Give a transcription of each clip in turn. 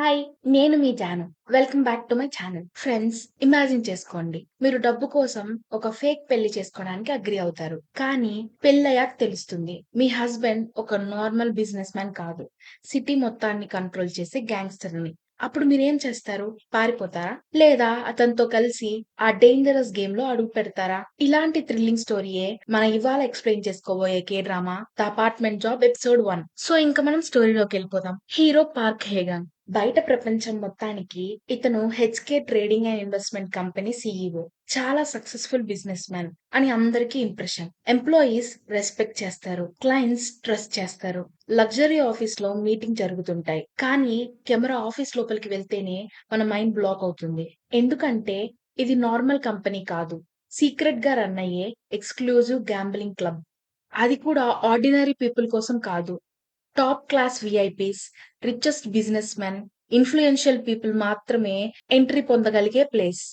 Hi! నేను మీ Janu. Welcome back to my channel. Friends, imagine చేసుకోండి. మీరు డబ్బు కోసం ఒక ఫేక్ పెళ్లి చేసుకోవడానికి అగ్రీ అవుతారు. కానీ పెళ్లయ్యాక తెలుస్తుంది. మీ హస్బెండ్ ఒక నార్మల్ బిజినెస్ మ్యాన్ కాదు. సిటీ మొత్తాన్ని కంట్రోల్ చేసే గ్యాంగ్‌స్టర్‌ని. అప్పుడు మీరేం చేస్తారు? పారిపోతారా? లేదా అతనితో కలిసి ఆ డేంజరస్ గేమ్‌లో అడుగు పెడతారా? ఇలాంటి థ్రిల్లింగ్ స్టోరీయే మనం ఇవాళ ఎక్స్‌ప్లెయిన్ చేసుకోబోయే K drama 'the apartment job' episode 1. So, ఇంక మనం స్టోరీలోకెళ్ళిపోదాం. Hero park Hagen. బయట ప్రపంచం మొత్తానికి ఇతను HK trading and investment company CEO. చాలా సక్సెస్‌ఫుల్ బిజినెస్ మ్యాన్ అని అందరికీ ఇంప్రెషన్. ఎంప్లాయీస్ రెస్పెక్ట్ చేస్తారు. క్లయింట్స్ ట్రస్ట్ చేస్తారు. లగ్జరీ ఆఫీస్‌లో మీటింగ్ జరుగుతుంటాయి. కానీ కెమెరా ఆఫీస్ లోపలికి వెళ్తేనే మన మైండ్ బ్లాక్ అవుతుంది. ఎందుకంటే ఇది నార్మల్ కంపెనీ కాదు. సీక్రెట్‌గా రన్ అయ్యే ఎక్స్‌క్లూజివ్ గ్యాంబ్లింగ్ క్లబ్. అది కూడా ఆర్డినరీ పీపుల్ కోసం కాదు. Top class VIPs, richest businessmen, influential people మాత్రమే ఎంట్రీ పొందగలిగే ప్లేస్.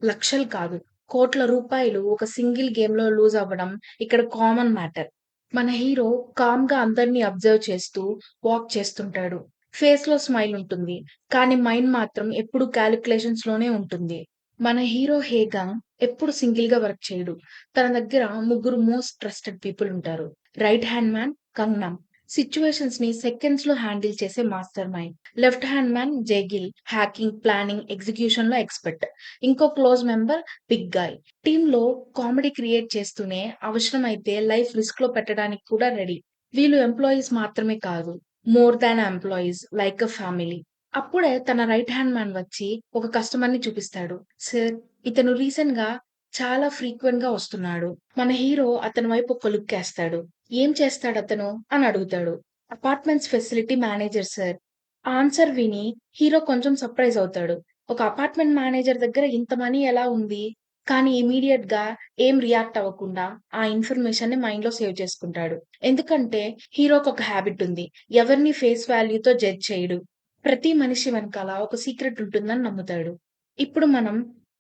లక్షలు కాదు, కోట్ల రూపాయలు ఒక సింగిల్ గేమ్‌లో లూజ్ అవ్వడం ఇక్కడ కామన్ మ్యాటర్. మన హీరో కామ్‌గా అందరిని అబ్జర్వ్ చేస్తూ వాక్ చేస్తుంటాడు. ఫేస్‌లో స్మైల్ ఉంటుంది. కానీ మైండ్ మాత్రం ఎప్పుడు కాలిక్యులేషన్స్‌లోనే ఉంటుంది. మన హీరో హేగాంగ్ ఎప్పుడు సింగిల్‌గా వర్క్ చేయడు. తన దగ్గర ముగ్గురు మోస్ట్ ట్రస్టెడ్ పీపుల్ ఉంటారు. Right hand man Gangnam. సిట్యుయేషన్స్‌ని సెకండ్స్‌లో హ్యాండిల్ చేసే mastermind. Left hand man జేగిల్. హ్యాకింగ్, ప్లానింగ్, ఎగ్జిక్యూషన్‌లో ఎక్స్‌పర్ట్. ఇంకో క్లోజ్ మెంబర్ బిగ్ గాయ్. టీమ్‌లో కామెడీ క్రియేట్ చేస్తూనే అవసరమైతే లైఫ్ రిస్క్‌లో పెట్టడానికి కూడా రెడీ. వీళ్ళు ఎంప్లాయీస్ మాత్రమే కాదు. More than employees like a family. అప్పుడే తన రైట్ హ్యాండ్ మ్యాన్ వచ్చి ఒక కస్టమర్‌ని చూపిస్తాడు. సార్, ఇతను రీసెంట్‌గా చాలా ఫ్రీక్వెంట్‌గా వస్తున్నాడు. మన హీరో అతని వైపు ఒక లుక్కేస్తాడు. ఏం చేస్తాడతను? అని అడుగుతాడు. Apartments facility manager sir. Answer విని హీరో కొంచెం సర్ప్రైజ్ అవుతాడు. ఒక అపార్ట్మెంట్ మేనేజర్ దగ్గర ఇంత మనీ ఎలా ఉంది? కానీ ఇమ్మీడియేట్‌గా ఏం రియాక్ట్ అవ్వకుండా ఆ ఇన్ఫర్మేషన్‌ని మైండ్‌లో సేవ్ చేసుకుంటాడు. ఎందుకంటే హీరోకొక హాబిట్ ఉంది. ఎవరిని ఫేస్ వాల్యూతో జడ్జ్ చేయడు. ప్రతి మనిషి వెనకాల ఒక సీక్రెట్ ఉంటుందని నమ్ముతాడు. ఇప్పుడు మనం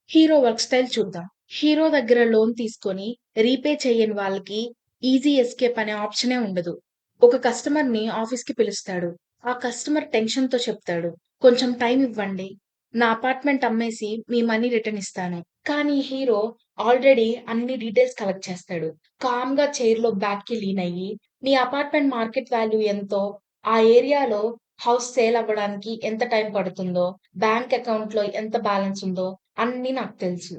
హీరో వర్క్ స్టైల్ చూద్దాం. హీరో దగ్గర లోన్ తీసుకొని రీపే చెయ్యని వాళ్ళకి ఈజీ ఎస్కేప్ అనే ఆప్షనే ఉండదు. ఒక కస్టమర్‌ని ఆఫీస్‌కి పిలుస్తాడు. ఆ కస్టమర్ టెన్షన్‌తో చెప్తాడు. "కొంచెం టైం ఇవ్వండి. నా అపార్ట్‌మెంట్ అమ్మేసి మీ మనీ రిటర్న్ ఇస్తాను." కానీ హీరో ఆల్రెడీ అన్ని డీటెయిల్స్ కలెక్ట్ చేస్తాడు. కామ్‌గా చైర్‌లో బ్యాక్‌కి లీన్ అయ్యి, "నీ అపార్ట్‌మెంట్ మార్కెట్ వాల్యూ ఎంతో, ఆ ఏరియాలో హౌస్ సేల్ అవ్వడానికి ఎంత టైం పడుతుందో, బ్యాంక్ అకౌంట్‌లో ఎంత బాలన్స్ ఉందో అన్నీ నాకు తెలుసు."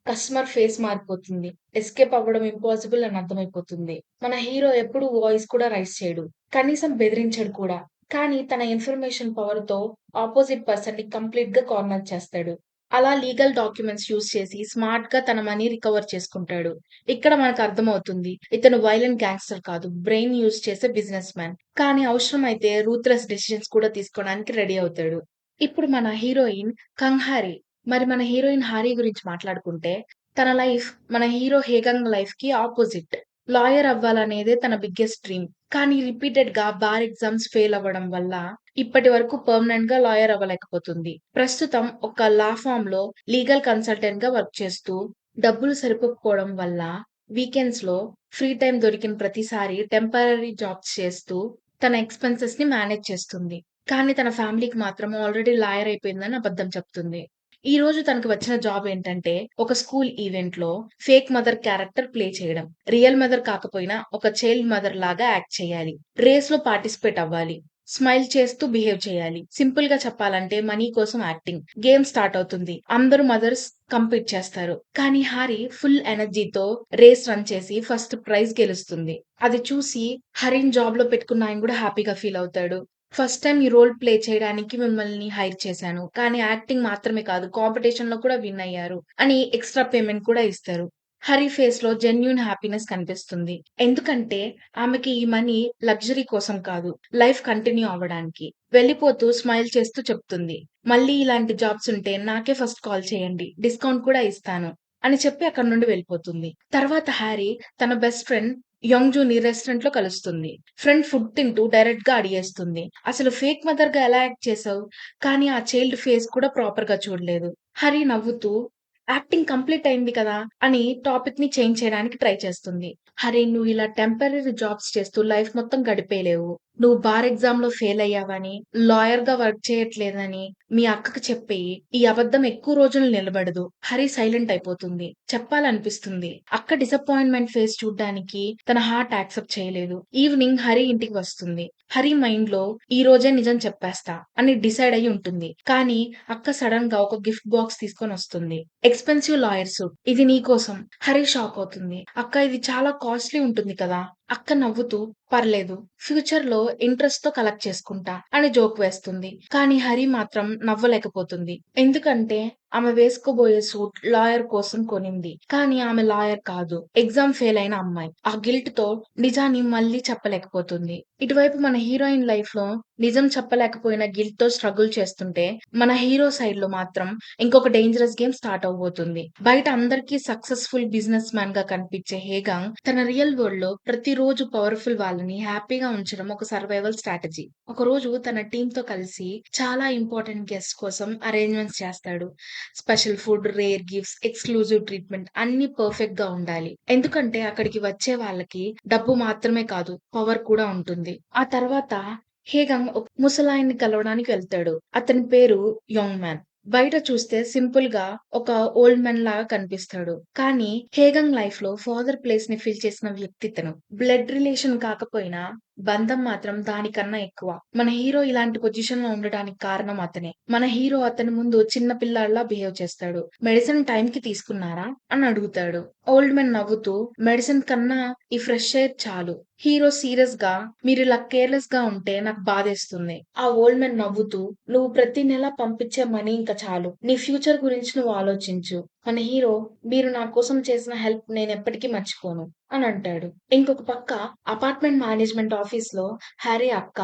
కస్టమర్ ఫేస్ మారిపోతుంది. ఎస్కేప్ అవ్వడం ఇంపాసిబుల్ అని అర్థమైపోతుంది. మన హీరో ఎప్పుడు వాయిస్ కూడా రైజ్ చేయడు. కనీసం బెదిరించడు కూడా. కానీ తన ఇన్ఫర్మేషన్ పవర్‌తో అపోజిట్ పర్సన్‌ని కంప్లీట్‌గా కార్నర్ చేస్తాడు. అలా లీగల్ డాక్యుమెంట్స్ యూజ్ చేసి స్మార్ట్‌గా తన మనీ రికవర్ చేసుకుంటాడు. ఇక్కడ మనకు అర్థమవుతుంది. ఇతను వైలెంట్ గ్యాంగ్‌స్టర్ కాదు. బ్రెయిన్ యూజ్ చేసే బిజినెస్ మ్యాన్. కానీ అవసరమైతే రూత్‌లెస్ డెసిషన్స్ కూడా తీసుకోవడానికి రెడీ అవుతాడు. ఇప్పుడు మన హీరోయిన్ కంహారి. మరి మన హీరోయిన్ 'హారి' గురించి మాట్లాడుకుంటే, తన లైఫ్ మన హీరో 'హేగంగ్' లైఫ్‌కి ఆపోజిట్. లాయర్ అవ్వాలనేదే తన బిగ్గెస్ట్ డ్రీమ్. కానీ రిపీటెడ్‌గా బార్ ఎగ్జామ్స్ ఫెయిల్ అవ్వడం వల్ల ఇప్పటి వరకు పర్మనెంట్‌గా లాయర్ అవ్వలేకపోతుంది. ప్రస్తుతం ఒక లా ఫర్మ్‌లో లీగల్ కన్సల్టెంట్‌గా వర్క్ చేస్తూ, డబ్బులు సరిపోకపోవడం వల్ల వీకెండ్స్‌లో ఫ్రీ టైమ్ దొరికిన ప్రతిసారి టెంపరరీ జాబ్స్ చేస్తూ తన ఎక్స్‌పెన్సెస్‌ని మేనేజ్ చేస్తుంది. కానీ తన ఫ్యామిలీకి మాత్రం ఆల్రెడీ లాయర్ అయిపోయిందని అబద్ధం చెప్తుంది. ఈరోజు తనకి వచ్చిన జాబ్ ఏంటంటే, ఒక స్కూల్ ఈవెంట్‌లో ఫేక్ మదర్ క్యారెక్టర్ ప్లే చేయడం. రియల్ మదర్ కాకపోయినా ఒక చైల్డ్ మదర్ లాగా యాక్ట్ చేయాలి. రేస్‌లో పార్టిసిపేట్ అవ్వాలి. స్మైల్ చేస్తూ బిహేవ్ చేయాలి. సింపుల్‌గా చెప్పాలంటే మనీ కోసం యాక్టింగ్. గేమ్ స్టార్ట్ అవుతుంది. అందరూ మదర్స్ కంపీట్ చేస్తారు. కానీ హారి ఫుల్ ఎనర్జీతో రేస్ రన్ చేసి ఫస్ట్ ప్రైజ్ గెలుస్తుంది. అది చూసి హరిని జాబ్‌లో పెట్టుకున్న ఆయన గూడా హ్యాపీగా ఫీల్ అవుతాడు. ఫస్ట్ టైమ్ ఈ రోల్ ప్లే చేయడానికి మిమ్మల్ని హైర్ చేశాను. కానీ యాక్టింగ్ మాత్రమే కాదు, కాంపిటీషన్‌లో కూడా విన్ అయ్యారు అని ఎక్స్‌ట్రా పేమెంట్ కూడా ఇస్తారు. హరి ఫేస్‌లో జెన్యూన్ హ్యాపీనెస్ కనిపిస్తుంది. ఎందుకంటే ఆమెకి ఈ మనీ లగ్జరీ కోసం కాదు, లైఫ్ కంటిన్యూ అవ్వడానికి. వెళ్ళిపోతూ స్మైల్ చేస్తూ చెప్తుంది. "మళ్ళీ ఇలాంటి జాబ్స్ ఉంటే నాకే ఫస్ట్ కాల్ చేయండి. డిస్కౌంట్ కూడా ఇస్తాను." అని చెప్పి అక్కడి నుండి వెళ్ళిపోతుంది. తర్వాత హ్యారీ తన బెస్ట్ ఫ్రెండ్ యోంగ్‌జూని రెస్టారెంట్‌లో కలుస్తుంది. ఫ్రెండ్ ఫుడ్ తింటూ డైరెక్ట్‌గా అడిగేస్తుంది. "అసలు ఫేక్ మదర్‌గా ఎలా యాక్ట్ చేసావు? కానీ ఆ చైల్డ్ ఫేస్ కూడా ప్రాపర్‌గా చూడలేదు." హరి నవ్వుతూ యాక్టింగ్ కంప్లీట్ అయింది కదా! అని టాపిక్‌ని చేంజ్ చేయడానికి ట్రై చేస్తుంది. "హరి, నువ్వు ఇలా టెంపరరీ జాబ్స్ చేస్తూ లైఫ్ మొత్తం గడిపేయలేవు. నువ్వు బార్ ఎగ్జామ్‌లో ఫెయిల్ అయ్యావని, లాయర్‌గా వర్క్ చేయట్లేదని మీ అక్కకి చెప్పి, ఈ అబద్ధం ఎక్కువ రోజులు నిలబడదు. హరి సైలెంట్ అయిపోతుంది. చెప్పాలనిపిస్తుంది. అక్క డిసప్పాయింట్‌మెంట్ ఫేస్ చూడ్డానికి తన హార్ట్ యాక్సెప్ట్ చేయలేదు. ఈవినింగ్ హరి ఇంటికి వస్తుంది. హరి మైండ్‌లో ఈ రోజే నిజం చెప్పేస్తా అని డిసైడ్ అయ్యి ఉంటుంది. కానీ అక్క సడెన్‌గా ఒక గిఫ్ట్ బాక్స్ తీసుకొనొస్తుంది. Expensive lawyer suit. ఇది నీకోసం. హరి షాక్ అవుతుంది. అక్క ఇది చాలా కాస్ట్‌లీ ఉంటుంది కదా! అక్క నవ్వుతూ పర్లేదు. ఫ్యూచర్‌లో ఇంట్రెస్ట్‌తో కలెక్ట్ చేసుకుంటా అని జోక్ వేస్తుంది. కానీ హరి మాత్రం నవ్వలేకపోతుంది. ఎందుకంటే ఆమె వేసుకోబోయే సూట్ లాయర్ కోసం కొనింది. కానీ ఆమె లాయర్ కాదు. ఎగ్జామ్ ఫెయిల్ అయిన అమ్మాయి. ఆ గిల్ట్‌తో నిజాన్ని మళ్ళీ చెప్పలేకపోతుంది. ఇటువైపు మన హీరోయిన్ లైఫ్‌లో నిజం చెప్పలేకపోయిన గిల్ట్‌తో స్ట్రగుల్ చేస్తుంటే, మన హీరో సైడ్‌లో మాత్రం ఇంకొక డేంజరస్ గేమ్ స్టార్ట్ అవ్వబోతుంది. బయట అందరికీ సక్సెస్‌ఫుల్ బిజినెస్ మ్యాన్‌గా కనిపించే హేగాంగ్ తన రియల్ వరల్డ్‌లో ప్రతిరోజు పవర్‌ఫుల్ వాళ్ళని హ్యాపీగా ఉంచడం ఒక సర్వైవల్ స్ట్రాటజీ. ఒకరోజు తన టీమ్‌తో కలిసి చాలా ఇంపార్టెంట్ గెస్ట్ కోసం అరేంజ్‌మెంట్స్ చేస్తాడు. Special food, rare gifts, exclusive treatment అన్నీ పర్ఫెక్ట్‌గా ఉండాలి. ఎందుకంటే అక్కడికి వచ్చే వాళ్ళకి డబ్బు మాత్రమే కాదు, పవర్ కూడా ఉంటుంది. ఆ తర్వాత హేగంగ్ ఒక ముసలాయన్ని కలవడానికి వెళ్తాడు. అతని పేరు యాంగ్ మ్యాన్. బయట చూస్తే సింపుల్‌గా ఒక ఓల్డ్ మ్యాన్ లాగా కనిపిస్తాడు. కానీ హేగంగ్ లైఫ్‌లో ఫాదర్ ప్లేస్‌ని ఫిల్ చేసిన వ్యక్తి తను. బ్లడ్ రిలేషన్ కాకపోయినా బంధం మాత్రం దానికన్నా ఎక్కువ. మన హీరో ఇలాంటి పొజిషన్‌లో ఉండడానికి కారణం అతనే. మన హీరో అతని ముందు చిన్న పిల్లాడిలా బిహేవ్ చేస్తాడు. మెడిసిన్ టైంకి తీసుకున్నారా? అని అడుగుతాడు. ఓల్డ్ మ్యాన్ నవ్వుతూ మెడిసిన్ కన్నా ఈ ఫ్రెష్ ఎయిర్ చాలు. హీరో సీరియస్‌గా మీరిలా కేర్‌లెస్‌గా ఉంటే నాకు బాధేస్తుంది. ఆ ఓల్డ్ మ్యాన్ నవ్వుతూ నువ్వు ప్రతి నెల పంపించే మనీ ఇంక చాలు. నీ ఫ్యూచర్ గురించి నువ్వు ఆలోచించు. మన హీరో మీరు నా కోసం చేసిన హెల్ప్ నేనెప్పటికీ మర్చిపోను అని అంటాడు. ఇంకొక పక్క అపార్ట్మెంట్ మేనేజ్మెంట్ ఆఫీస్‌లో హ్యారీ అక్క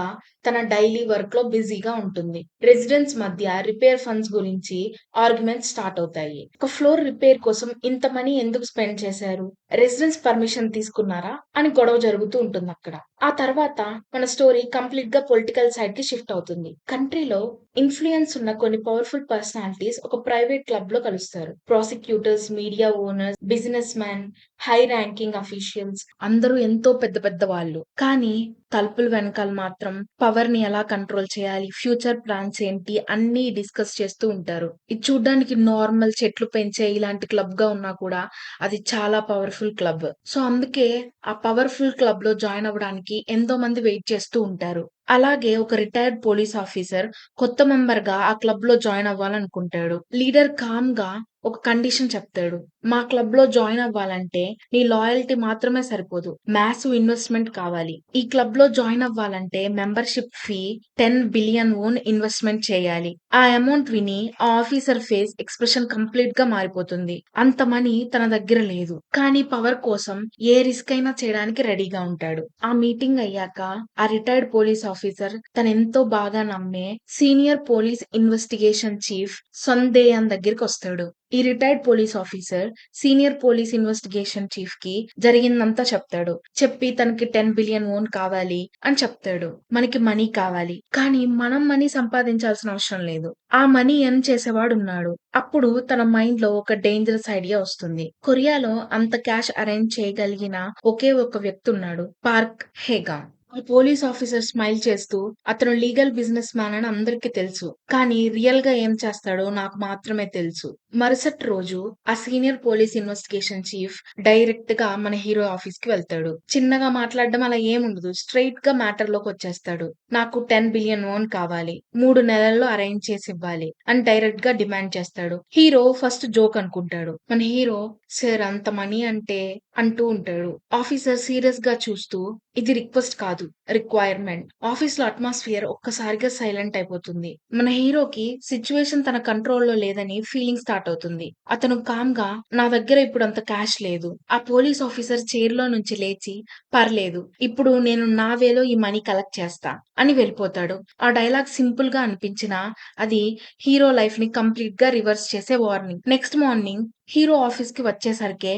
తన డైలీ వర్క్‌లో బిజీగా ఉంటుంది. రెసిడెంట్స్ మధ్య రిపేర్ ఫండ్స్ గురించి ఆర్గ్యుమెంట్స్ స్టార్ట్ అవుతాయి. ఒక ఫ్లోర్ రిపేర్ కోసం ఇంత మనీ ఎందుకు స్పెండ్ చేశారు? రెసిడెంట్స్ పర్మిషన్ తీసుకున్నారా? అని గొడవ జరుగుతూ ఉంటుందక్కడ. ఆ తర్వాత మన స్టోరీ కంప్లీట్‌గా పొలిటికల్ సైడ్‌కి షిఫ్ట్ అవుతుంది. కంట్రీలో ఇన్‌ఫ్లూయెన్స్ ఉన్న కొన్ని పవర్‌ఫుల్ పర్సనాలిటీస్ ఒక ప్రైవేట్ క్లబ్‌లో కలుస్తారు. Prosecutors, media owners, business man, high ranking officials అందరూ ఎంతో పెద్ద పెద్ద వాళ్ళు. కానీ తలుపుల వెనకాల మాత్రం పవర్‌ని ఎలా కంట్రోల్ చేయాలి, ఫ్యూచర్ ప్లాన్స్ ఏంటి అన్నీ డిస్కస్ చేస్తూ ఉంటారు. ఇది చూడ్డానికి నార్మల్ చెట్లు పెంచే ఇలాంటి క్లబ్‌గా ఉన్నా కూడా అది చాలా పవర్‌ఫుల్ క్లబ్. సో, అందుకే ఆ పవర్‌ఫుల్ క్లబ్‌లో జాయిన్ అవ్వడానికి ఎంతో మంది వెయిట్ చేస్తూ ఉంటారు. అలాగే ఒక రిటైర్డ్ పోలీస్ ఆఫీసర్ కొత్త మెంబర్‌గా ఆ క్లబ్‌లో జాయిన్ అవ్వాలనుకుంటాడు. లీడర్ కామ్‌గా ఒక కండిషన్ చెప్తాడు. మా క్లబ్‌లో జాయిన్ అవ్వాలంటే నీ లాయల్టీ మాత్రమే సరిపోదు. మాసివ్ ఇన్వెస్ట్‌మెంట్ కావాలి. ఈ క్లబ్‌లో జాయిన్ అవ్వాలంటే మెంబర్‌షిప్ ఫీ 10 బిలియన్ వోన్ ఇన్వెస్ట్‌మెంట్ చేయాలి. ఆ అమౌంట్ విని ఆ ఆఫీసర్ ఫేస్ ఎక్స్‌ప్రెషన్ కంప్లీట్‌గా మారిపోతుంది. అంత మనీ తన దగ్గర లేదు. కానీ పవర్ కోసం ఏ రిస్క్ అయినా చేయడానికి రెడీగా ఉంటాడు. ఆ మీటింగ్ అయ్యాక ఆ రిటైర్డ్ పోలీస్ ఆఫీసర్ తనెంతో బాగా నమ్మే సీనియర్ పోలీస్ ఇన్వెస్టిగేషన్ చీఫ్ సొందేయాన్ దగ్గరికొస్తాడు. ఈ retired police officer senior police investigation చీఫ్‌కి జరిగిందంతా చెప్తాడు. చెప్పి తనకి 10 బిలియన్ వోన్ కావాలి అని చెప్తాడు. మనకి మనీ కావాలి. కానీ మనం మనీ సంపాదించాల్సిన అవసరం లేదు. ఆ మనీ ఎర్న్ చేసేవాడున్నాడు. అప్పుడు తన మైండ్‌లో ఒక డేంజరస్ ఐడియా వస్తుంది. కొరియాలో అంత క్యాష్ అరేంజ్ చేయగలిగిన ఒకే ఒక వ్యక్తున్నాడు. పార్క్ హేగాన్. ఆ పోలీస్ ఆఫీసర్ స్మైల్ చేస్తూ అతను లీగల్ బిజినెస్ మ్యాన్ అని అందరికీ తెలుసు. కానీ రియల్‌గా ఏం చేస్తాడో నాకు మాత్రమే తెలుసు. మరుసటి రోజు ఆ సీనియర్ పోలీస్ ఇన్వెస్టిగేషన్ చీఫ్ డైరెక్ట్‌గా మన హీరో ఆఫీస్‌కి వెళ్తాడు. చిన్నగా మాట్లాడడం అలా ఏముండదు. స్ట్రెయిట్‌గా మ్యాటర్‌లోకొచ్చేస్తాడు. నాకు 10 బిలియన్ వోన్ కావాలి. 3 నెలల్లో అరేంజ్ చేసివ్వాలి అని డైరెక్ట్‌గా డిమాండ్ చేస్తాడు. హీరో ఫస్ట్ జోక్ అనుకుంటాడు. మన హీరో సార్ అంత మనీ అంటే అంటూ ఉంటాడు. ఆఫీసర్ సీరియస్‌గా చూస్తూ ఇది రిక్వెస్ట్ కాదు. రిక్వైర్‌మెంట్. ఆఫీస్‌లో అట్మాస్ఫియర్ ఒక్కసారిగా సైలెంట్ అయిపోతుంది. మన హీరోకి సిట్యుయేషన్ తన కంట్రోల్‌లో లేదని ఫీలింగ్ స్టార్ట్ అవుతుంది. అతను కామ్‌గా నా దగ్గర ఇప్పుడు అంత క్యాష్ లేదు. ఆ పోలీస్ ఆఫీసర్ చైర్‌లో నుంచి లేచి పర్లేదు. ఇప్పుడు నేను నా వేలో ఈ మనీ కలెక్ట్ చేస్తా అని వెళ్ళిపోతాడు. ఆ డైలాగ్ సింపుల్‌గా అనిపించినా అది హీరో లైఫ్‌ని కంప్లీట్‌గా రివర్స్ చేసే వార్నింగ్. నెక్స్ట్ మార్నింగ్ హీరో ఆఫీస్‌కి వచ్చేసరికే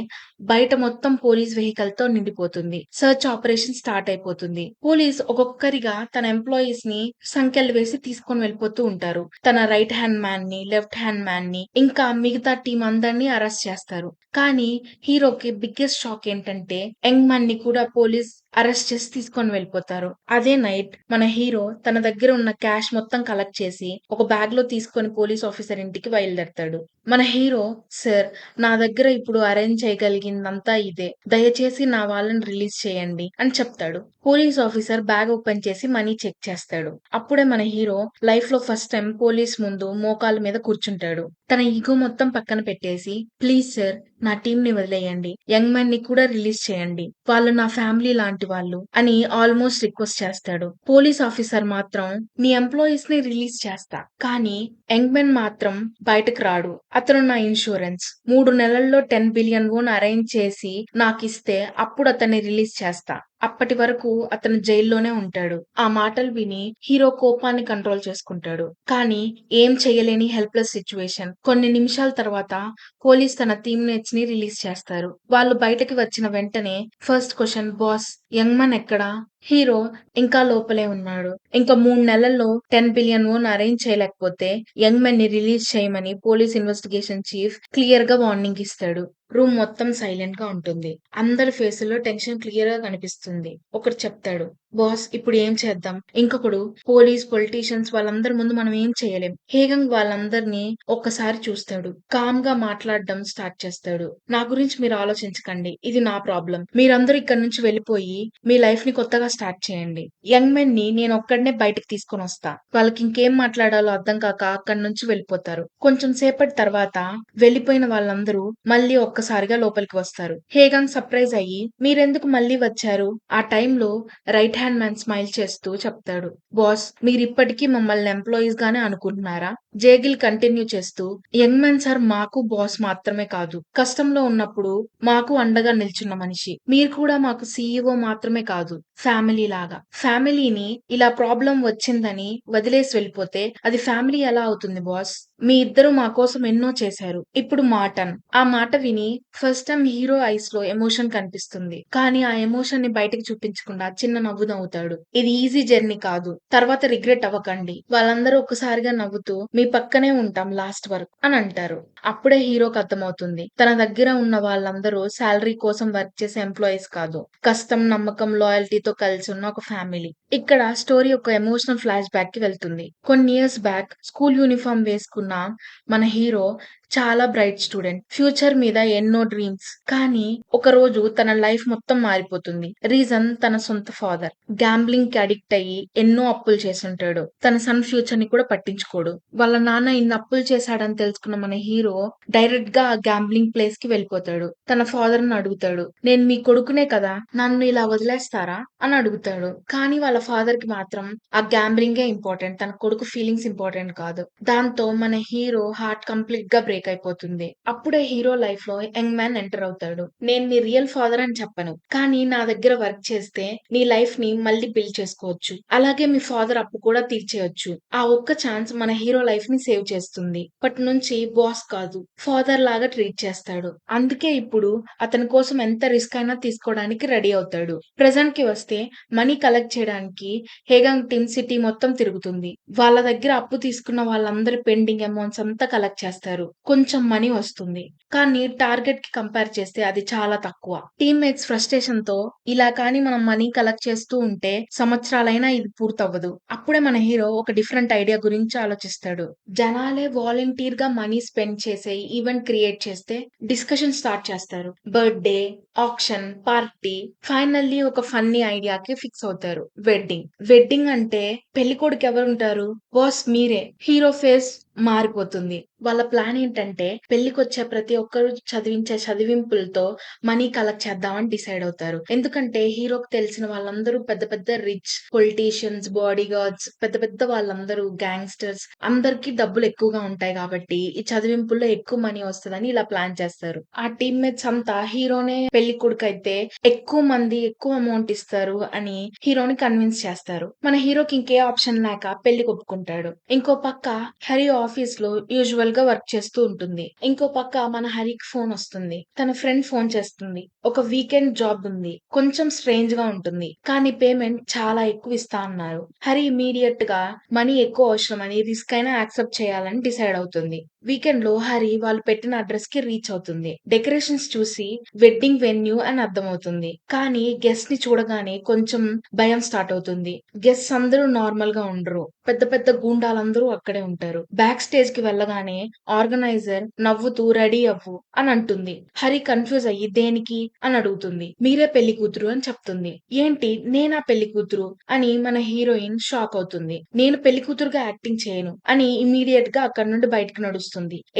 బయట మొత్తం పోలీస్ వెహికల్‌తో నిండిపోతుంది. సెర్చ్ ఆపరేషన్ స్టార్ట్ అయిపోతుంది. పోలీస్ ఒక్కొక్కరిగా తన ఎంప్లాయీస్‌ని సంకెళ్ళు వేసి తీసుకొని వెళ్ళిపోతూ ఉంటారు. తన రైట్ హ్యాండ్ మ్యాన్‌ని, లెఫ్ట్ హ్యాండ్ మ్యాన్‌ని ఇంకా మిగతా టీమ్ అందరిని అరెస్ట్ చేస్తారు. కానీ హీరోకి బిగ్గెస్ట్ షాక్ ఏంటంటే యంగ్ మ్యాన్‌ని కూడా పోలీస్ అరెస్ట్ చేసి తీసుకొని వెళ్ళిపోతారు. అదే నైట్ మన హీరో తన దగ్గర ఉన్న క్యాష్ మొత్తం కలెక్ట్ చేసి ఒక బ్యాగ్ లో తీసుకొని పోలీస్ ఆఫీసర్ ఇంటికి బయలుదేరతాడు. మన హీరో, "సార్, నా దగ్గర ఇప్పుడు అరేంజ్ చేయగలిగిందంతా ఇదే. దయచేసి నా వాళ్ళని రిలీజ్ చేయండి" అని చెప్తాడు. పోలీస్ ఆఫీసర్ బ్యాగ్ ఓపెన్ చేసి మనీ చెక్ చేస్తాడు. అప్పుడే మన హీరో లైఫ్ లో ఫస్ట్ టైం పోలీస్ ముందు మోకాళ్ళ మీద కూర్చుంటాడు. తన ఈగో మొత్తం పక్కన పెట్టేసి, "ప్లీజ్ సార్, నా టీం ని వదిలేయండి. యంగ్ మ్యాన్ ని కూడా రిలీజ్ చేయండి. వాళ్ళు నా ఫ్యామిలీ లాంటి వాళ్ళు" అని ఆల్మోస్ట్ రిక్వెస్ట్ చేస్తాడు. పోలీస్ ఆఫీసర్ మాత్రం, "నీ ఎంప్లాయీస్ ని రిలీజ్ చేస్తా, కానీ యంగ్ మ్యాన్ మాత్రం బయటకు రాడు. అతను నా ఇన్సూరెన్స్. 3 నెలల్లో 10 బిలియన్ వోన్ అరేంజ్ చేసి నాకిస్తే అప్పుడు అతన్ని రిలీజ్ చేస్తా. అప్పటి వరకు అతను జైల్లోనే ఉంటాడు." ఆ మాటలు విని హీరో కోపాన్ని కంట్రోల్ చేసుకుంటాడు. కానీ ఏం చెయ్యలేని హెల్ప్‌లెస్ సిట్యుయేషన్. కొన్ని నిమిషాల తర్వాత పోలీస్ తన టీమ్‌మేట్స్ ని రిలీజ్ చేస్తారు. వాళ్ళు బయటకి వచ్చిన వెంటనే first question, "boss, young man ఎక్కడా?" హీరో, "ఇంకా లోపలే ఉన్నాడు. ఇంకా 3 నెలల్లో 10 బిలియన్ వోన్ అరేంజ్ చేయలేకపోతే యంగ్ మ్యాన్ ని రిలీజ్ చేయమని పోలీస్ ఇన్వెస్టిగేషన్ చీఫ్ క్లియర్ గా వార్నింగ్ ఇస్తాడు." రూమ్ మొత్తం సైలెంట్ గా ఉంటుంది. అందరి ఫేసుల్లో టెన్షన్ క్లియర్ గా కనిపిస్తుంది. ఒకడు చెప్తాడు, "బాస్, ఇప్పుడు ఏం చేద్దాం?" ఇంకొకడు, "పోలీస్, పొలిటీషియన్స్ వాళ్ళందరి ముందు మనం ఏం చేయలేం." హేగంగ్ వాళ్ళందరినీ ఒక్కసారి చూస్తాడు. కామ్ గా మాట్లాడడం స్టార్ట్ చేస్తాడు. "నా గురించి మీరు ఆలోచించకండి. ఇది నా ప్రాబ్లం. మీరందరూ ఇక్కడి నుంచి వెళ్ళిపోయి మీ లైఫ్ ని కొత్తగా స్టార్ట్ చేయండి. యంగ్ మెన్ ని నేను ఒక్కడినే బయటకు తీసుకొని వస్తా." వాళ్ళకి ఇంకేం మాట్లాడాలో అర్థం కాక అక్కడి నుంచి వెళ్ళిపోతారు. కొంచెం సేపటి తర్వాత వెళ్ళిపోయిన వాళ్ళందరూ మళ్ళీ ఒక్కసారిగా లోపలికి వస్తారు. హేగంగ్ సర్ప్రైజ్ అయ్యి, "మీరెందుకు మళ్ళీ వచ్చారు?" ఆ టైంలో రైట్ హ్యాండ్ మ్యాన్ స్మైల్ చేస్తూ చెప్తాడు, "బాస్, మీరిప్పటికీ మమ్మల్ని ఎంప్లాయీస్ గానే అనుకుంటున్నారా?" జేగిల్ కంటిన్యూ చేస్తూ, "యంగ్ మ్యాన్ సార్ మాకు బాస్ మాత్రమే కాదు, కష్టంలో ఉన్నప్పుడు మాకు అండగా నిల్చున్న మనిషి. మీరు కూడా మాకు సీఈఓ మాత్రమే కాదు, ఫ్యామిలీ లాగా. ఫ్యామిలీని ఇలా ప్రాబ్లం వచ్చిందని వదిలేసి వెళ్ళిపోతే అది ఫ్యామిలీ ఎలా అవుతుంది బాస్? మీ ఇద్దరు మా కోసం ఎన్నో చేశారు. ఇప్పుడు మా టర్న్." ఆ మాట విని ఫస్ట్ టైం హీరో ఐస్ లో ఎమోషన్ కనిపిస్తుంది. కానీ ఆ ఎమోషన్ ని బయటకు చూపించకుండా చిన్న నవ్వు నవ్వుతాడు. "ఇది ఈజీ జర్నీ కాదు. తర్వాత రిగ్రెట్ అవ్వకండి." వాళ్ళందరూ ఒక్కసారిగా నవ్వుతూ, "మీ పక్కనే ఉంటాం లాస్ట్ వరకు" అని అంటారు. అప్పుడే హీరోకి అర్థమవుతుంది, తన దగ్గర ఉన్న వాళ్ళందరూ శాలరీ కోసం వర్క్ చేసే ఎంప్లాయీస్ కాదు, కష్టం, నమ్మకం, లాయల్టీతో కలిసి ఉన్న ఒక ఫ్యామిలీ. ఇక్కడ స్టోరీ ఒక ఎమోషనల్ ఫ్లాష్ బ్యాక్ కి వెళ్తుంది. కొన్ని ఇయర్స్ బ్యాక్ స్కూల్ యూనిఫామ్ వేసుకున్న మన హీరో చాలా బ్రైట్ స్టూడెంట్. ఫ్యూచర్ మీద ఎన్నో డ్రీమ్స్. కానీ ఒక రోజు తన లైఫ్ మొత్తం మారిపోతుంది. రీజన్ తన సొంత ఫాదర్. గ్యాంబ్లింగ్ కి అడిక్ట్ అయ్యి ఎన్నో అప్పులు చేసుంటాడు. తన సన్ ఫ్యూచర్ ని కూడా పట్టించుకోడు. వాళ్ళ నాన్న ఇన్ని అప్పులు చేశాడని తెలుసుకున్న మన హీరో డైరెక్ట్ గా ఆ గ్యాంబ్లింగ్ ప్లేస్ కి వెళ్ళిపోతాడు. తన ఫాదర్ ని అడుగుతాడు, "నేను మీ కొడుకునే కదా, నన్ను ఇలా వదిలేస్తారా?" అని అడుగుతాడు. కానీ వాళ్ళ ఫాదర్ కి మాత్రం ఆ గ్యాంబ్లింగే ఇంపార్టెంట్, తన కొడుకు ఫీలింగ్స్ ఇంపార్టెంట్ కాదు. దాంతో మన హీరో హార్ట్ కంప్లీట్ గా బ్రేక్ అయిపోతుంది. అప్పుడే హీరో లైఫ్ లో యంగ్ మ్యాన్ ఎంటర్ అవుతాడు. "నేను నీ రియల్ ఫాదర్ అని చెప్పను, కానీ నా దగ్గర వర్క్ చేస్తే నీ లైఫ్ ని మళ్ళీ బిల్డ్ చేసుకోవచ్చు. అలాగే మీ ఫాదర్ అప్పు కూడా తీర్చేయొచ్చు." ఆ ఒక్క ఛాన్స్ మన హీరో లైఫ్ ని సేవ్ చేస్తుంది. అప్పటి నుంచి బాస్ కాదు, ఫాదర్ లాగా ట్రీట్ చేస్తాడు. అందుకే ఇప్పుడు అతని కోసం ఎంత రిస్క్ అయినా తీసుకోవడానికి రెడీ అవుతాడు. ప్రెజెంట్ కి వస్తే మనీ కలెక్ట్ చేయడానికి హేగంగ్ టీమ్ సిటీ మొత్తం తిరుగుతుంది. వాళ్ళ దగ్గర అప్పు తీసుకున్న వాళ్ళందరి పెండింగ్ అమౌంట్స్ అంతా కలెక్ట్ చేస్తారు. కొంచెం మనీ వస్తుంది. కానీ టార్గెట్ కి కంపేర్ చేస్తే అది చాలా తక్కువ. టీమ్మేట్స్ ఫ్రస్ట్రేషన్ తో, "ఇలా కానీ మనం మనీ కలెక్ట్ చేస్తూ ఉంటే సంవత్సరాలైనా ఇది పూర్తవ్వదు." అప్పుడే మన హీరో ఒక డిఫరెంట్ ఐడియా గురించి ఆలోచిస్తాడు. జనాలే వాలంటీర్ గా మనీ స్పెండ్ చేసే ఈవెంట్ క్రియేట్ చేస్తే డిస్కషన్ స్టార్ట్ చేస్తారు. Birthday, auction, party. ఫైనల్లీ ఒక ఫన్నీ ఐడియాకి ఫిక్స్ అవుతారు. వెడ్డింగ్. వెడ్డింగ్ అంటే పెళ్ళికొడుకు ఎవరుంటారు? బాస్ మీరే. హీరో ఫేస్ మారిపోతుంది. వాళ్ళ ప్లాన్ ఏంటంటే పెళ్ళికొచ్చే ప్రతి ఒక్కరు చదివించే చదివింపులతో మనీ కలెక్ట్ చేద్దామని డిసైడ్ అవుతారు. ఎందుకంటే హీరోకి తెలిసిన వాళ్ళందరూ పెద్ద పెద్ద రిచ్ పొలిటీషియన్స్, బాడీ గార్డ్స్, పెద్ద పెద్ద వాళ్ళందరూ గ్యాంగ్‌స్టర్స్, అందరికి డబ్బులు ఎక్కువగా ఉంటాయి కాబట్టి ఈ చదివింపుల్లో ఎక్కువ మనీ వస్తదని ఇలా ప్లాన్ చేస్తారు. ఆ టీమ్‌మేట్స్ అంతా హీరోనే పెళ్ళికొడుకైతే ఎక్కువ మంది ఎక్కువ అమౌంట్ ఇస్తారు అని హీరోని కన్విన్స్ చేస్తారు. మన హీరోకి ఇంకే ఆప్షన్ లేక పెళ్లికి ఒప్పుకుంటాడు. ఇంకో పక్క హరి ఆఫీస్ లో యూజువల్ గా వర్క్ చేస్తూ ఉంటుంది. ఇంకో పక్క మన హరికి ఫోన్ వస్తుంది. తన ఫ్రెండ్ ఫోన్ చేస్తుంది. ఒక వీకెండ్ జాబ్ ఉంది. కొంచెం స్ట్రేంజ్ గా ఉంటుంది. కానీ పేమెంట్ చాలా ఎక్కువ ఇస్తా అన్నారు. హరి ఇమీడియట్ గా మనీ ఎక్కువ అవసరమని రిస్క్ అయినా యాక్సెప్ట్ చేయాలని డిసైడ్ అవుతుంది. వీకెండ్ లో హరి వాళ్ళు పెట్టిన అడ్రస్ కి రీచ్ అవుతుంది. డెకరేషన్స్ చూసి వెడ్డింగ్ వెన్యూ అని అర్థమవుతుంది. కానీ గెస్ట్ ని చూడగానే కొంచెం భయం స్టార్ట్ అవుతుంది. గెస్ట్స్ అందరూ నార్మల్ గా ఉండరు. పెద్ద పెద్ద గూండాలందరూ అక్కడే ఉంటారు. బ్యాక్ స్టేజ్ కి వెళ్ళగానే ఆర్గనైజర్ నవ్వుతూ రెడీ అవ్వు అని అంటుంది. హరి కన్ఫ్యూజ్ అయ్యి దేనికి అని అడుగుతుంది. మీరే పెళ్లి కూతురు అని చెప్తుంది. ఏంటి నేనా పెళ్లి కూతురు అని మన హీరోయిన్ షాక్ అవుతుంది. నేను పెళ్లి కూతురుగా యాక్టింగ్ చేయను అని ఇమీడియట్ గా అక్కడ నుండి బయటకు నడుస్తుంది.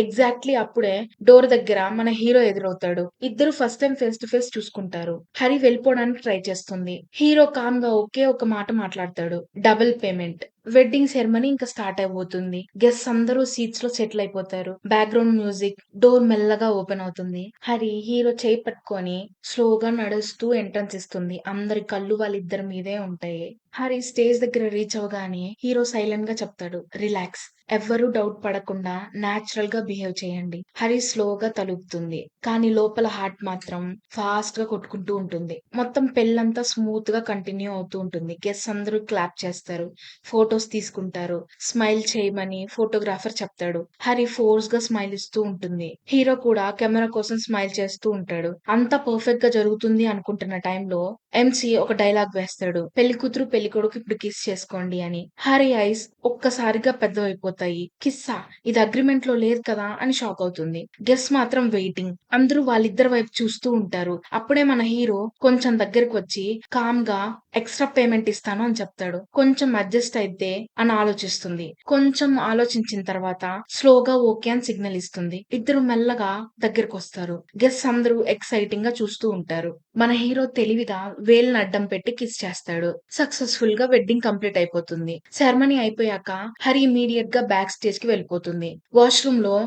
ఎగ్జాక్ట్లీ అప్పుడే డోర్ దగ్గర మన హీరో ఎదురవుతాడు. ఇద్దరు first time face to face చూసుకుంటారు. హరి వెళ్ళిపోవడానికి ట్రై చేస్తుంది. హీరో కామ్ గా ఒకే ఒక మాట మాట్లాడతాడు. Double payment. వెడ్డింగ్ సెరమనీ ఇంకా స్టార్ట్ అయిపోతుంది. గెస్ట్స్ అందరూ సీట్స్ లో సెటిల్ అయిపోతారు. బ్యాక్గ్రౌండ్ మ్యూజిక్, డోర్ మెల్లగా ఓపెన్ అవుతుంది. హరి హీరో చేయి పట్టుకొని స్లోగా నడుస్తూ ఎంట్రన్స్ ఇస్తుంది. అందరి కళ్ళు వాళ్ళిద్దరి మీదే ఉంటాయి. హరి స్టేజ్ దగ్గర రీచ్ అవగానే హీరో సైలెంట్ గా చెప్తాడు, రిలాక్స్, ఎవ్వరూ డౌట్ పడకుండా నాచురల్ గా బిహేవ్ చేయండి. హరి స్లోగా తలుపుతుంది. కానీ లోపల హార్ట్ మాత్రం ఫాస్ట్ గా కొట్టుకుంటూ ఉంటుంది. మొత్తం పెళ్ళంతా స్మూత్ గా కంటిన్యూ అవుతూ ఉంటుంది. గెస్ట్స్ అందరూ క్లాప్ చేస్తారు. ఫొటోస్ తీసుకుంటారు. స్మైల్ చేయమని ఫోటోగ్రాఫర్ చెప్తాడు. హరి ఫోర్స్ గా స్మైల్ ఇస్తూ ఉంటుంది. హీరో కూడా కెమెరా కోసం స్మైల్ చేస్తూ ఉంటాడు. అంతా పర్ఫెక్ట్ గా జరుగుతుంది అనుకుంటున్న టైంలో ఎంసీ ఒక డైలాగ్ వేస్తాడు. పెళ్లి కూతురు పెళ్లి కొడుకు ఇప్పుడు కిస్ చేసుకోండి అని. హరి ఐస్ ఒక్కసారిగా పెద్దవైపోతాయి. కిస్సా, ఇది అగ్రిమెంట్ లో లేదు కదా అని షాక్ అవుతుంది. గెస్ మాత్రం వెయిటింగ్. అందరూ వాళ్ళిద్దరి వైపు చూస్తూ ఉంటారు. అప్పుడే మన హీరో కొంచెం దగ్గరకు వచ్చి కామ్ గా ఎక్స్ట్రా పేమెంట్ ఇస్తాను అని చెప్తాడు. కొంచెం అడ్జస్ట్ అయితే అని ఆలోచిస్తుంది. కొంచెం ఆలోచించిన తర్వాత స్లోగా ఓకే అని సిగ్నల్ ఇస్తుంది. ఇద్దరు మెల్లగా దగ్గరకు వస్తారు. గెస్ అందరూ ఎక్సైటింగ్ గా చూస్తూ ఉంటారు. మన హీరో తెలివిగా వేలుని అడ్డం పెట్టి కిస్ చేస్తాడు. సక్సెస్ఫుల్ గా వెడ్డింగ్ కంప్లీట్ అయిపోతుంది. సెరమనీ అయిపోయాక హరి ఇమీడియట్ గా బ్యాక్ స్టేజ్ కి వెళ్ళిపోతుంది. వాష్రూమ్ లో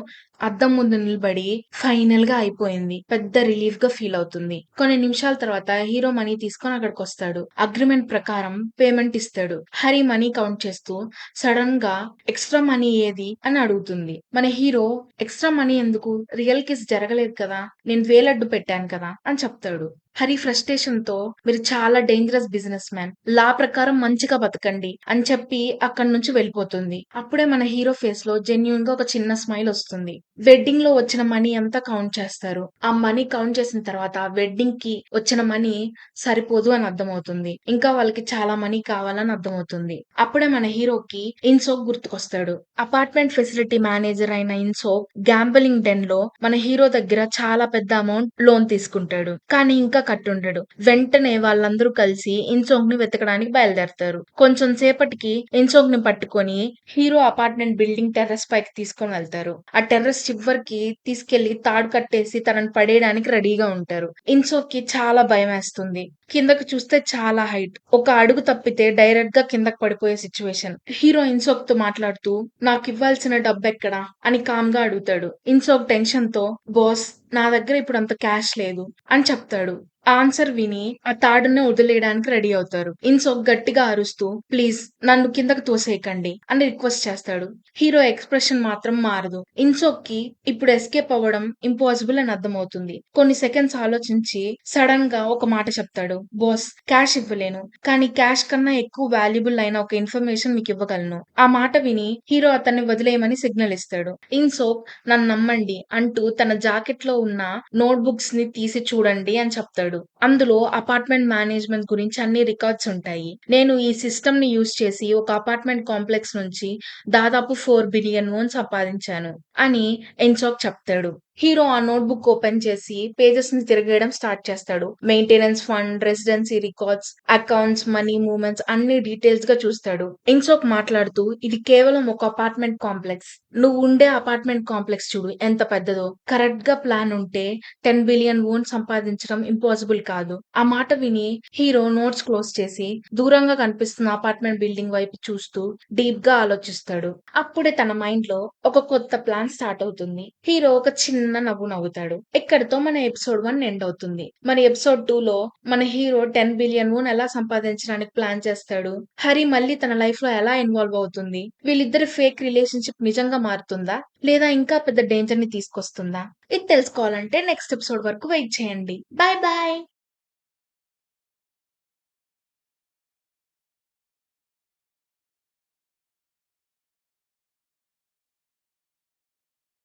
అద్దం ముందు నిలబడి ఫైనల్ గా అయిపోయింది పెద్ద రిలీఫ్ గా ఫీల్ అవుతుంది. కొన్ని నిమిషాల తర్వాత హీరో మనీ తీసుకొని అక్కడికి వస్తాడు. అగ్రిమెంట్ ప్రకారం పేమెంట్ ఇస్తాడు. హరి మనీ కౌంట్ చేస్తూ సడన్ గా ఎక్స్ట్రా మనీ ఏది అని అడుగుతుంది. మన హీరో ఎక్స్ట్రా మనీ ఎందుకు, రియల్ కిస్ జరగలేదు కదా, నేను వేలడ్డు పెట్టాను కదా అని చెప్తాడు. హరి ఫ్రస్ట్రేషన్ తో మీరు చాలా డేంజరస్ బిజినెస్ మ్యాన్, లా ప్రకారం మంచిగా బతకండి అని చెప్పి అక్కడి నుంచి వెళ్ళిపోతుంది. అప్పుడే మన హీరో ఫేస్ లో జెన్యూన్ గా ఒక చిన్న స్మైల్ వస్తుంది. వెడ్డింగ్ లో వచ్చిన మనీ అంతా కౌంట్ చేస్తారు. ఆ మనీ కౌంట్ చేసిన తర్వాత వెడ్డింగ్ కి వచ్చిన మనీ సరిపోదు అని అర్థమవుతుంది. ఇంకా వాళ్ళకి చాలా మనీ కావాలని అర్థమవుతుంది. అప్పుడే మన హీరోకి ఇన్సోక్ గుర్తుకొస్తాడు. అపార్ట్మెంట్ ఫెసిలిటీ మేనేజర్ అయిన ఇన్సోక్ గ్యాంబలింగ్ డెన్ లో మన హీరో దగ్గర చాలా పెద్ద అమౌంట్ లోన్ తీసుకుంటాడు. కానీ ఇంకా కట్టుండడు. వెంటనే వాళ్ళందరూ కలిసి ఇన్సోక్ ని వెతకడానికి బయలుదేరతారు. కొంచెం సేపటికి ఇన్సోక్ ని పట్టుకొని హీరో అపార్ట్మెంట్ బిల్డింగ్ టెర్రస్ పైకి తీసుకొని వెళ్తారు. ఆ టెర్రస్ చివరికి తీసుకెళ్లి తాడు కట్టేసి తనని పడేయడానికి రెడీగా ఉంటారు. ఇన్సోక్ కి చాలా భయం వేస్తుంది. కిందకు చూస్తే చాలా హైట్. ఒక అడుగు తప్పితే డైరెక్ట్ గా కిందకు పడిపోయే సిచ్యువేషన్. హీరో ఇన్సోక్ తో మాట్లాడుతూ నాకు ఇవ్వాల్సిన డబ్బెక్కడా అని కామ్ గా అడుగుతాడు. ఇన్సోక్ టెన్షన్ తో బాస్, నా దగ్గర ఇప్పుడు అంత క్యాష్ లేదు అని చెప్తాడు. ఆన్సర్ విని ఆ తాడుని వదిలేయడానికి రెడీ అవుతారు. ఇన్సోక్ గట్టిగా అరుస్తూ ప్లీజ్ నన్ను కిందకు తోసేయకండి అని రిక్వెస్ట్ చేస్తాడు. హీరో ఎక్స్ప్రెషన్ మాత్రం మారదు. ఇన్సోక్ కి ఇప్పుడు ఎస్కేప్ అవ్వడం ఇంపాసిబుల్ అని అర్థమవుతుంది. కొన్ని సెకండ్స్ ఆలోచించి సడన్ గా ఒక మాట చెప్తాడు. బాస్, క్యాష్ ఇవ్వలేను, కానీ క్యాష్ కన్నా ఎక్కువ వాల్యుబుల్ అయిన ఒక ఇన్ఫర్మేషన్ మీకు ఇవ్వగలను. ఆ మాట విని హీరో అతన్ని వదిలేయమని సిగ్నల్ ఇస్తాడు. ఇన్సోక్ నన్ను నమ్మండి అంటూ తన జాకెట్ లో ఉన్న నోట్ బుక్స్ ని తీసి చూడండి అని చెప్తాడు. అందులో అపార్ట్మెంట్ మేనేజ్మెంట్ గురించి అన్ని రికార్డ్స్ ఉంటాయి. నేను ఈ సిస్టమ్ ని యూజ్ చేసి ఒక అపార్ట్మెంట్ కాంప్లెక్స్ నుంచి దాదాపు 4 బిలియన్ లోన్ సంపాదించాను అని ఇన్సోక్ చెప్తాడు. హీరో ఆ నోట్ బుక్ ఓపెన్ చేసి పేజెస్ ని తిరగేయడం స్టార్ట్ చేస్తాడు. Maintenance fund, residency records, accounts, money movements అన్ని డీటెయిల్స్ గా చూస్తాడు. ఇన్సోక్ మాట్లాడుతూ ఇది కేవలం ఒక అపార్ట్మెంట్ కాంప్లెక్స్, నువ్వు ఉండే అపార్ట్మెంట్ కాంప్లెక్స్ చూడు ఎంత పెద్దదో. కరెక్ట్ గా ప్లాన్ ఉంటే 10 బిలియన్ ఓన్ సంపాదించడం ఇంపాసిబుల్ కాదు. ఆ మాట విని హీరో నోట్స్ క్లోజ్ చేసి దూరంగా కనిపిస్తున్న అపార్ట్మెంట్ బిల్డింగ్ వైపు చూస్తూ డీప్ గా ఆలోచిస్తాడు. అప్పుడే తన మైండ్ లో ఒక కొత్త ప్లాన్ స్టార్ట్ అవుతుంది. హీరో ఒక చిన్న చిన్న నవ్వు నవ్వుతాడు. ఇక్కడితో మన ఎపిసోడ్ 1 ఎండ్ అవుతుంది. మరి ఎపిసోడ్ 2లో మన హీరో 10 బిలియన్ వూన్ ఎలా సంపాదించడానికి ప్లాన్ చేస్తాడు? హరి మళ్ళీ తన లైఫ్ లో ఎలా ఇన్వాల్వ్ అవుతుంది? వీళ్ళిద్దరి ఫేక్ రిలేషన్‌షిప్ నిజంగా మారుతుందా? లేదా ఇంకా పెద్ద డేంజర్ ని తీసుకొస్తుందా? ఇది తెలుసుకోవాలంటే నెక్స్ట్ ఎపిసోడ్ వరకు వెయిట్ చేయండి. Bye bye.